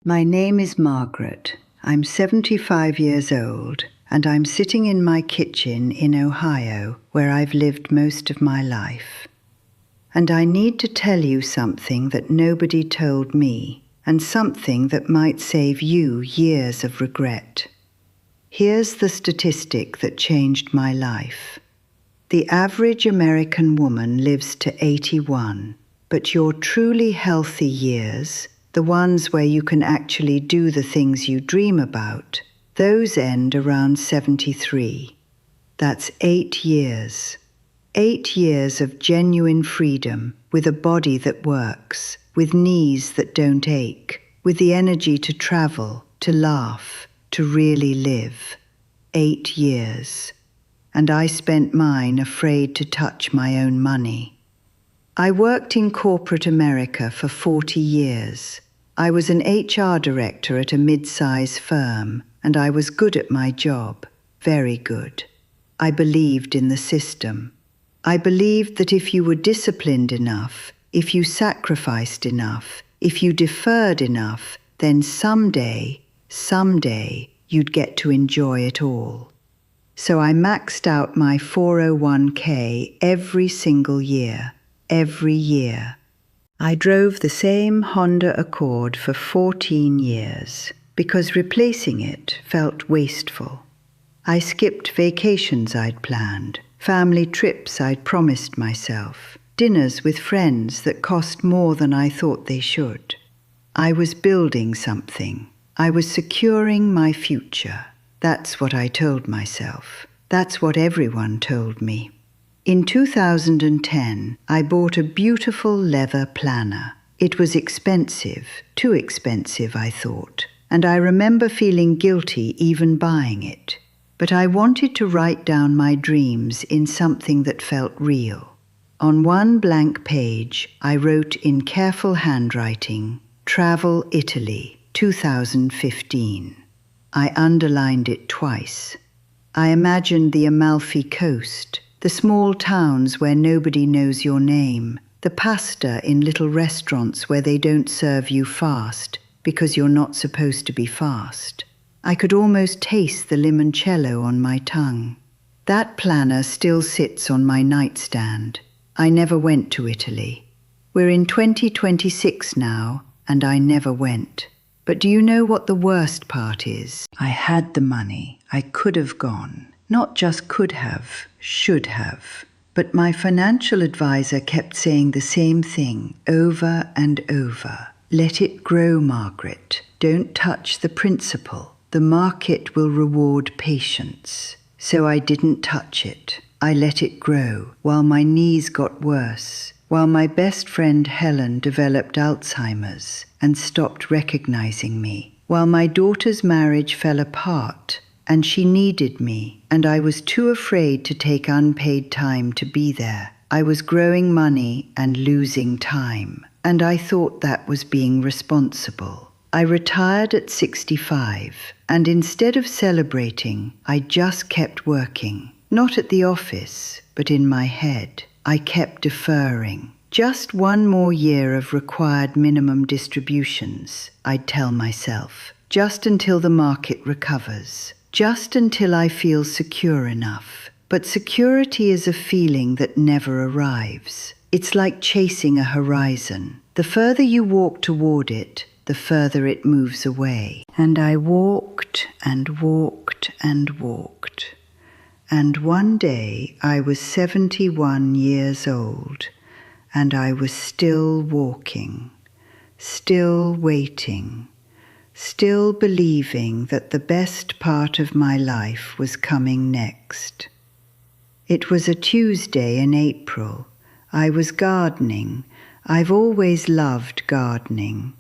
My name is Margaret. I'm 75 years old, and I'm sitting in my kitchen in Ohio, where I've lived most of my life. And I need to tell you something that nobody told me, and something that might save you years of regret. Here's the statistic that changed my life. The average American woman lives to 81, but your truly healthy years, the ones where you can actually do the things you dream about, those end around 73. That's 8 years. 8 years of genuine freedom, with a body that works, with knees that don't ache, with the energy to travel, to laugh, to really live. 8 years. And I spent mine afraid to touch my own money. I worked in corporate America for 40 years. I was an HR director at a mid-size firm, and I was good at my job, very good. I believed in the system. I believed that if you were disciplined enough, if you sacrificed enough, if you deferred enough, then someday, you'd get to enjoy it all. So I maxed out my 401k every single year, every year. I drove the same Honda Accord for 14 years because replacing it felt wasteful. I skipped vacations I'd planned, family trips I'd promised myself, dinners with friends that cost more than I thought they should. I was building something. I was securing my future. That's what I told myself. That's what everyone told me. In 2010, I bought a beautiful leather planner. It was expensive, too expensive, I thought, and I remember feeling guilty even buying it. But I wanted to write down my dreams in something that felt real. On one blank page, I wrote in careful handwriting, "Travel Italy, 2015. I underlined it twice. I imagined the Amalfi Coast, the small towns where nobody knows your name, the pasta in little restaurants where they don't serve you fast because you're not supposed to be fast. I could almost taste the limoncello on my tongue. That planner still sits on my nightstand. I never went to Italy. We're in 2026 now, and I never went. But do you know what the worst part is? I had the money. I could have gone. Not just could have, should have. But my financial advisor kept saying the same thing over and over. Let it grow, Margaret. Don't touch the principal. The market will reward patience. So I didn't touch it. I let it grow while my knees got worse, while my best friend Helen developed Alzheimer's and stopped recognizing me, while my daughter's marriage fell apart and she needed me, and I was too afraid to take unpaid time to be there. I was growing money and losing time, and I thought that was being responsible. I retired at 65, and instead of celebrating, I just kept working. Not at the office, but in my head. I kept deferring. Just one more year of required minimum distributions, I'd tell myself. Just until the market recovers. Just until I feel secure enough. But security is a feeling that never arrives. It's like chasing a horizon. The further you walk toward it, the further it moves away. And I walked and walked and walked. And one day I was 71 years old, and I was still walking, still waiting, still believing that the best part of my life was coming next. It was a Tuesday in April. I was gardening. I've always loved gardening.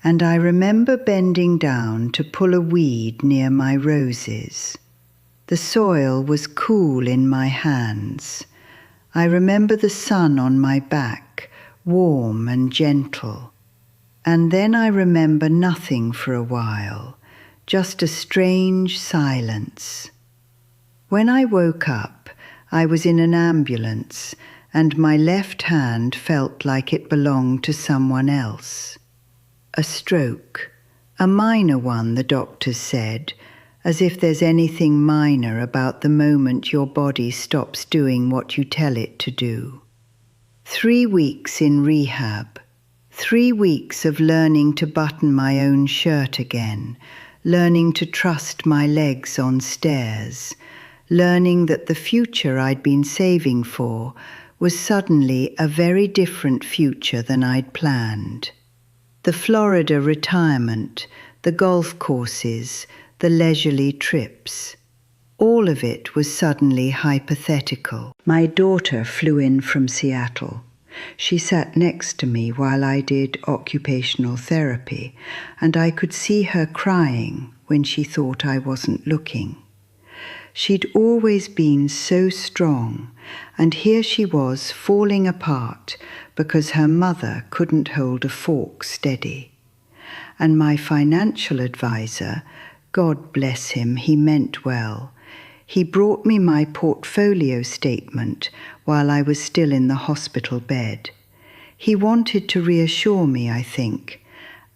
And I remember bending down to pull a weed near my roses. The soil was cool in my hands. I remember the sun on my back, warm and gentle. And then I remember nothing for a while, just a strange silence. When I woke up, I was in an ambulance, and my left hand felt like it belonged to someone else. A stroke, A minor one, the doctors said, as if there's anything minor about the moment your body stops doing what you tell it to do. 3 weeks in rehab, 3 weeks of learning to button my own shirt again, learning to trust my legs on stairs, learning that the future I'd been saving for was suddenly a very different future than I'd planned. The Florida retirement, the golf courses, the leisurely trips. All of it was suddenly hypothetical. My daughter flew in from Seattle. She sat next to me while I did occupational therapy, and I could see her crying when she thought I wasn't looking. She'd always been so strong, and here she was falling apart because her mother couldn't hold a fork steady. And my financial advisor, God bless him, he meant well, he brought me my portfolio statement while I was still in the hospital bed. He wanted to reassure me, I think,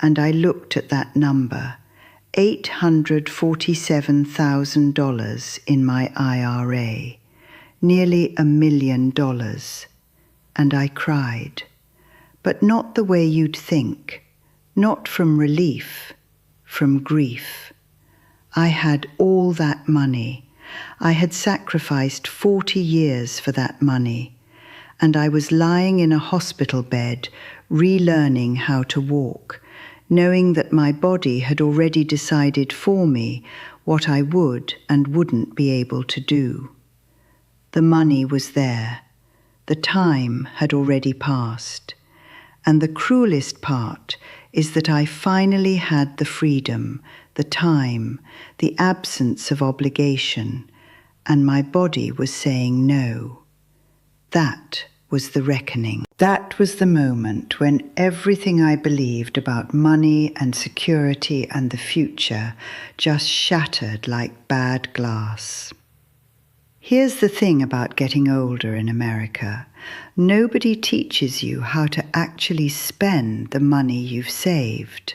and I looked at that number, $847,000 in my IRA, nearly $1 million, and I cried. But not the way you'd think, not from relief, from grief. I had all that money. I had sacrificed 40 years for that money, and I was lying in a hospital bed, relearning how to walk, knowing that my body had already decided for me what I would and wouldn't be able to do. The money was there. The time had already passed. And the cruelest part is that I finally had the freedom, the time, the absence of obligation, and my body was saying no. That was the reckoning. That was the moment when everything I believed about money and security and the future just shattered like bad glass. Here's the thing about getting older in America. Nobody teaches you how to actually spend the money you've saved.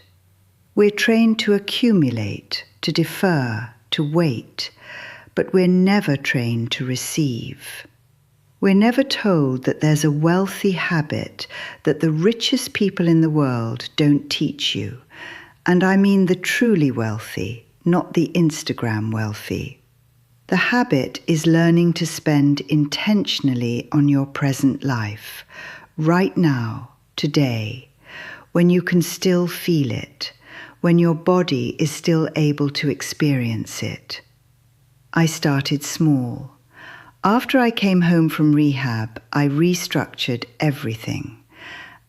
We're trained to accumulate, to defer, to wait, but we're never trained to receive. We're never told that there's a wealthy habit that the richest people in the world don't teach you, and I mean the truly wealthy, not the Instagram wealthy. The habit is learning to spend intentionally on your present life, right now, today, when you can still feel it, when your body is still able to experience it. I started small. After I came home from rehab, I restructured everything.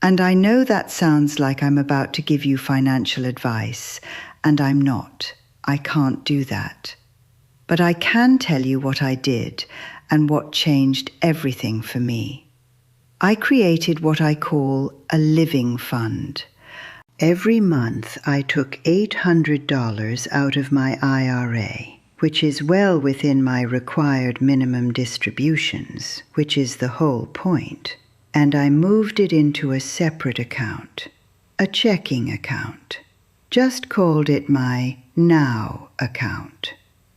And I know that sounds like I'm about to give you financial advice, and I'm not. I can't do that. But I can tell you what I did and what changed everything for me. I created what I call a living fund. Every month I took $800 out of my IRA, which is well within my required minimum distributions, which is the whole point, and I moved it into a separate account, a checking account. Just called it my Now account.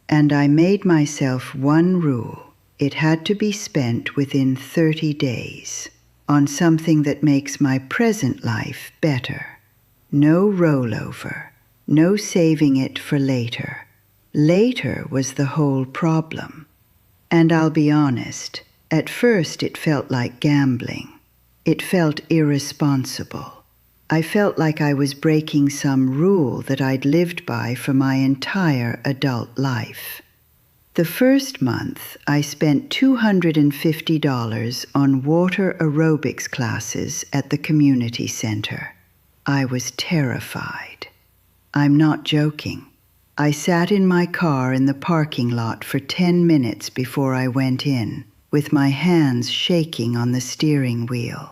And I made myself one rule. It had to be spent within 30 days on something that makes my present life better. No rollover, no saving it for later. Later was the whole problem. And I'll be honest, at first it felt like gambling. It felt irresponsible. I felt like I was breaking some rule that I'd lived by for my entire adult life. The first month, I spent $250 on water aerobics classes at the community center. I was terrified. I'm not joking. I sat in my car in the parking lot for 10 minutes before I went in, with my hands shaking on the steering wheel.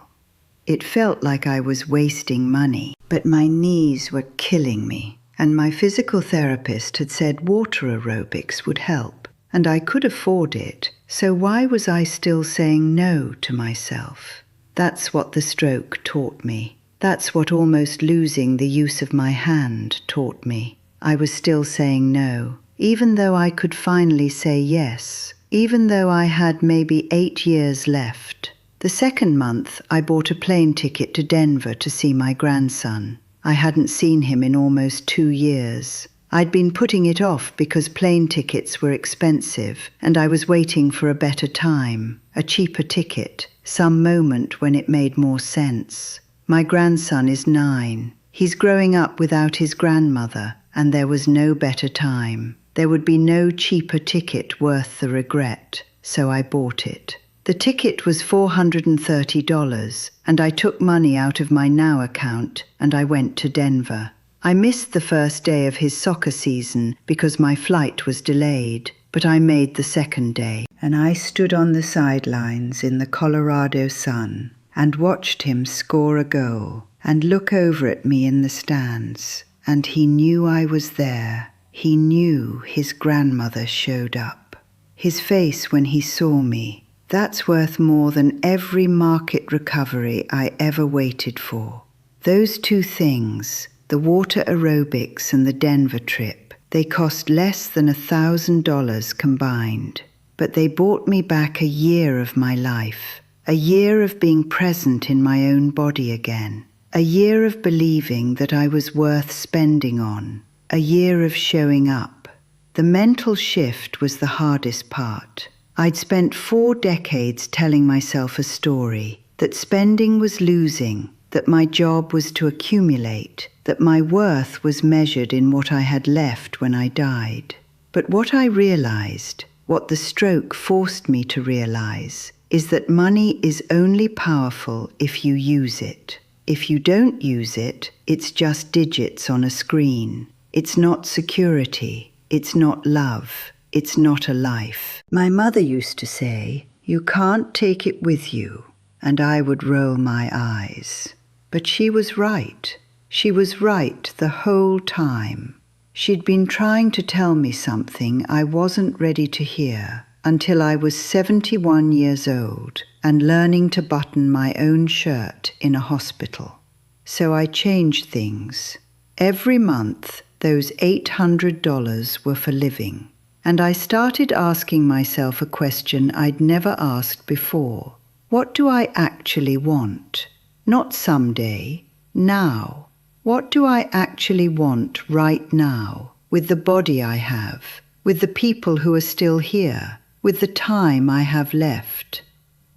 It felt like I was wasting money, but my knees were killing me, and my physical therapist had said water aerobics would help, and I could afford it, so why was I still saying no to myself? That's what the stroke taught me. That's what almost losing the use of my hand taught me. I was still saying no, even though I could finally say yes, even though I had maybe 8 years left. The second month, I bought a plane ticket to Denver to see my grandson. I hadn't seen him in almost 2 years. I'd been putting it off because plane tickets were expensive, and I was waiting for a better time, a cheaper ticket, some moment when it made more sense. My grandson is 9. He's growing up without his grandmother, and there was no better time. There would be no cheaper ticket worth the regret, so I bought it. The ticket was $430, and I took money out of my Now account, and I went to Denver. I missed the first day of his soccer season because my flight was delayed, but I made the second day, and I stood on the sidelines in the Colorado sun and watched him score a goal and look over at me in the stands, and he knew I was there. He knew his grandmother showed up. His face when he saw me, that's worth more than every market recovery I ever waited for. Those 2 things, the water aerobics and the Denver trip, they cost less than $1,000 combined, but they bought me back a year of my life, a year of being present in my own body again, a year of believing that I was worth spending on, a year of showing up. The mental shift was the hardest part. I'd spent 4 decades telling myself a story, that spending was losing, that my job was to accumulate, that my worth was measured in what I had left when I died. But what I realized, what the stroke forced me to realize, is that money is only powerful if you use it. If you don't use it, it's just digits on a screen. It's not security. It's not love. It's not a life. My mother used to say, "You can't take it with you," and I would roll my eyes. But she was right. She was right the whole time. She'd been trying to tell me something I wasn't ready to hear until I was 71 years old and learning to button my own shirt in a hospital. So I changed things. Every month, those $800 were for living. And I started asking myself a question I'd never asked before. What do I actually want? Not someday, now. What do I actually want right now, with the body I have, with the people who are still here, with the time I have left?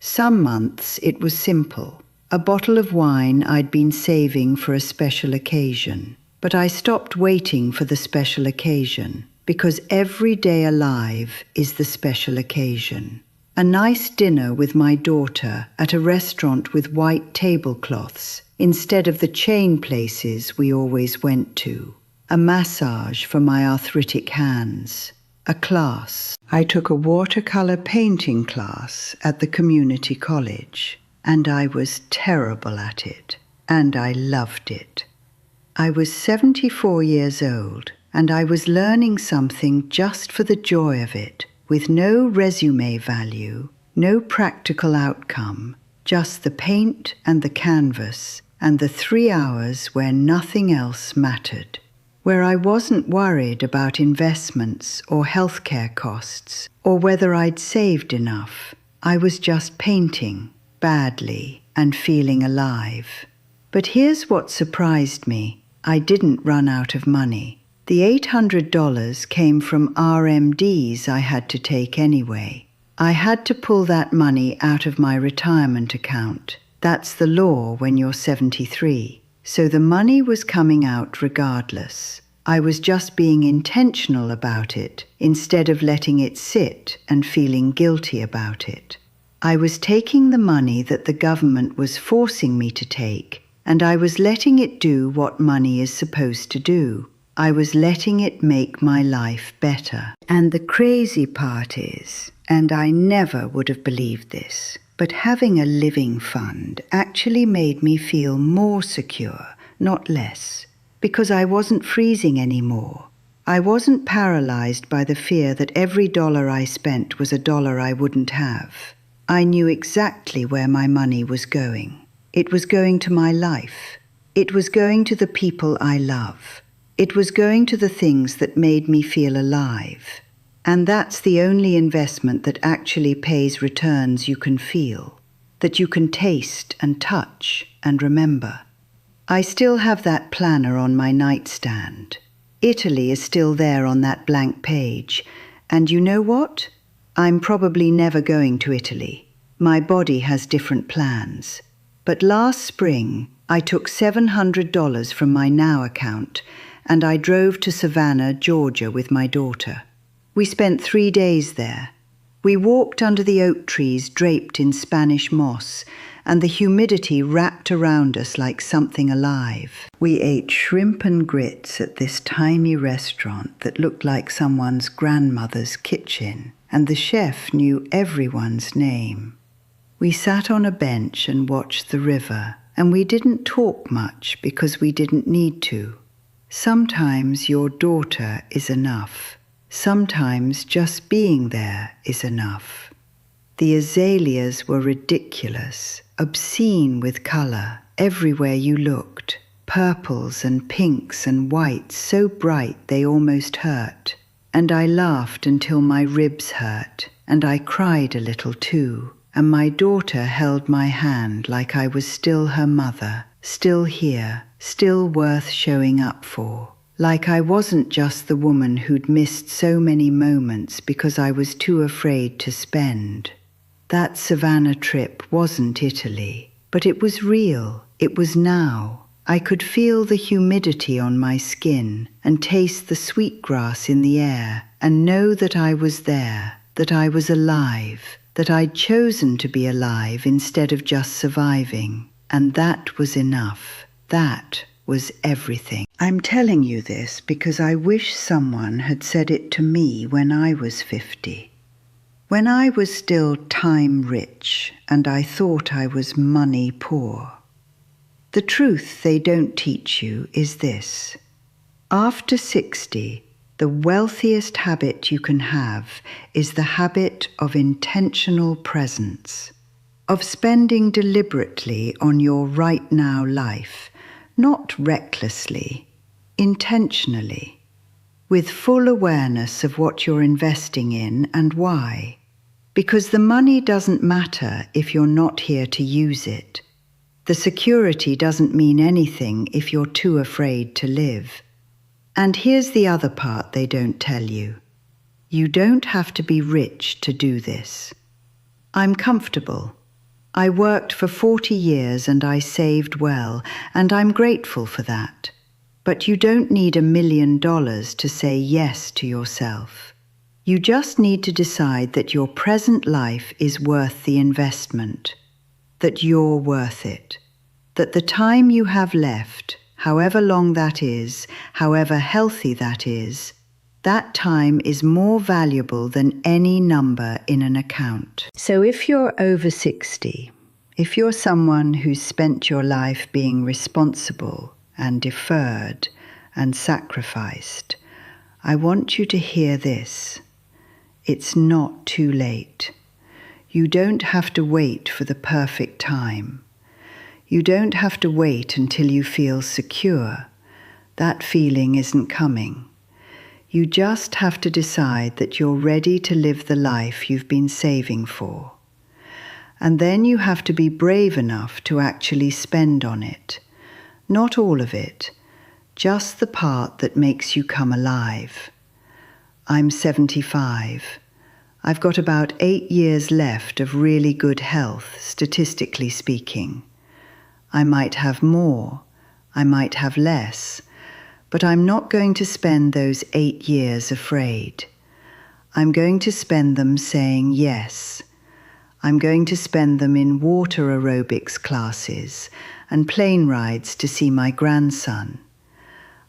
Some months it was simple. A bottle of wine I'd been saving for a special occasion. But I stopped waiting for the special occasion, because every day alive is the special occasion. A nice dinner with my daughter at a restaurant with white tablecloths, instead of the chain places we always went to. A massage for my arthritic hands. A class. I took a watercolor painting class at the community college, and I was terrible at it, and I loved it. I was 74 years old, and I was learning something just for the joy of it, with no resume value, no practical outcome, just the paint and the canvas and the 3 hours where nothing else mattered, where I wasn't worried about investments or healthcare costs or whether I'd saved enough. I was just painting, badly, and feeling alive. But here's what surprised me. I didn't run out of money. The $800 came from RMDs I had to take anyway. I had to pull that money out of my retirement account. That's the law when you're 73. So the money was coming out regardless. I was just being intentional about it instead of letting it sit and feeling guilty about it. I was taking the money that the government was forcing me to take, and I was letting it do what money is supposed to do. I was letting it make my life better. And the crazy part is, and I never would have believed this, but having a living fund actually made me feel more secure, not less, because I wasn't freezing anymore. I wasn't paralyzed by the fear that every dollar I spent was a dollar I wouldn't have. I knew exactly where my money was going. It was going to my life, It was going to the people I love. It was going to the things that made me feel alive. And that's the only investment that actually pays returns you can feel, that you can taste and touch and remember. I still have that planner on my nightstand. Italy is still there on that blank page. And you know what? I'm probably never going to Italy. My body has different plans. But last spring, I took $700 from my Now account and I drove to Savannah, Georgia with my daughter. We spent 3 days there. We walked under the oak trees draped in Spanish moss, and the humidity wrapped around us like something alive. We ate shrimp and grits at this tiny restaurant that looked like someone's grandmother's kitchen, and the chef knew everyone's name. We sat on a bench and watched the river, and we didn't talk much because we didn't need to. Sometimes your daughter is enough. Sometimes just being there is enough. The azaleas were ridiculous, obscene with color, everywhere you looked. Purples and pinks and whites so bright they almost hurt. And I laughed until my ribs hurt, and I cried a little too. And my daughter held my hand like I was still her mother, still here, still worth showing up for. Like I wasn't just the woman who'd missed so many moments because I was too afraid to spend. That Savannah trip wasn't Italy, but it was real. It was now. I could feel the humidity on my skin and taste the sweetgrass in the air and know that I was there, that I was alive, that I'd chosen to be alive instead of just surviving. And that was enough. That was everything. I'm telling you this because I wish someone had said it to me when I was 50. When I was still time rich and I thought I was money poor. The truth they don't teach you is this. After 60, the wealthiest habit you can have is the habit of intentional presence, of spending deliberately on your right now life, not recklessly, intentionally, with full awareness of what you're investing in and why. Because the money doesn't matter if you're not here to use it. The security doesn't mean anything if you're too afraid to live. And here's the other part they don't tell you. You don't have to be rich to do this. I'm comfortable. I worked for 40 years and I saved well, and I'm grateful for that. But you don't need $1 million to say yes to yourself. You just need to decide that your present life is worth the investment, that you're worth it, that the time you have left, however long that is, however healthy that is, that time is more valuable than any number in an account. So if you're over 60, if you're someone who's spent your life being responsible and deferred and sacrificed, I want you to hear this. It's not too late. You don't have to wait for the perfect time. You don't have to wait until you feel secure. That feeling isn't coming. You just have to decide that you're ready to live the life you've been saving for. And then you have to be brave enough to actually spend on it. Not all of it, just the part that makes you come alive. I'm 75. I've got about 8 years left of really good health, statistically speaking. I might have more, I might have less, but I'm not going to spend those 8 years afraid. I'm going to spend them saying yes. I'm going to spend them in water aerobics classes and plane rides to see my grandson.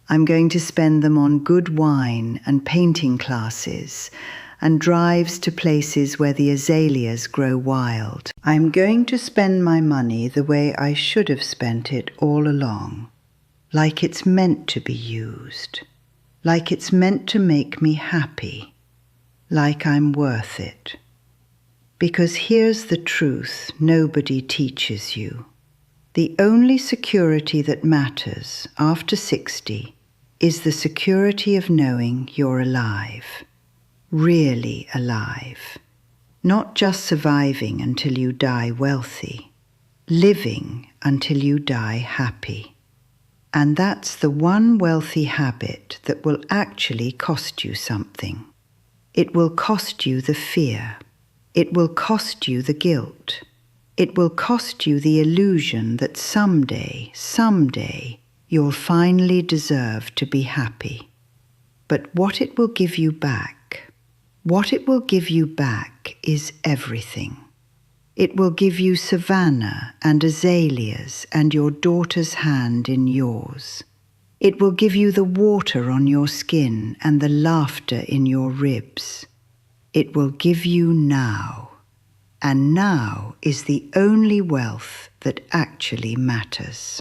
I'm going to spend them on good wine and painting classes and drives to places where the azaleas grow wild. I'm going to spend my money the way I should have spent it all along. Like it's meant to be used, like it's meant to make me happy, like I'm worth it. Because here's the truth nobody teaches you. The only security that matters after 60 is the security of knowing you're alive, really alive, not just surviving until you die wealthy, living until you die happy. And that's the one wealthy habit that will actually cost you something. It will cost you the fear. It will cost you the guilt. It will cost you the illusion that someday, you'll finally deserve to be happy. But what it will give you back, is everything. It will give you savanna and azaleas and your daughter's hand in yours. It will give you the water on your skin and the laughter in your ribs. It will give you now. And now is the only wealth that actually matters.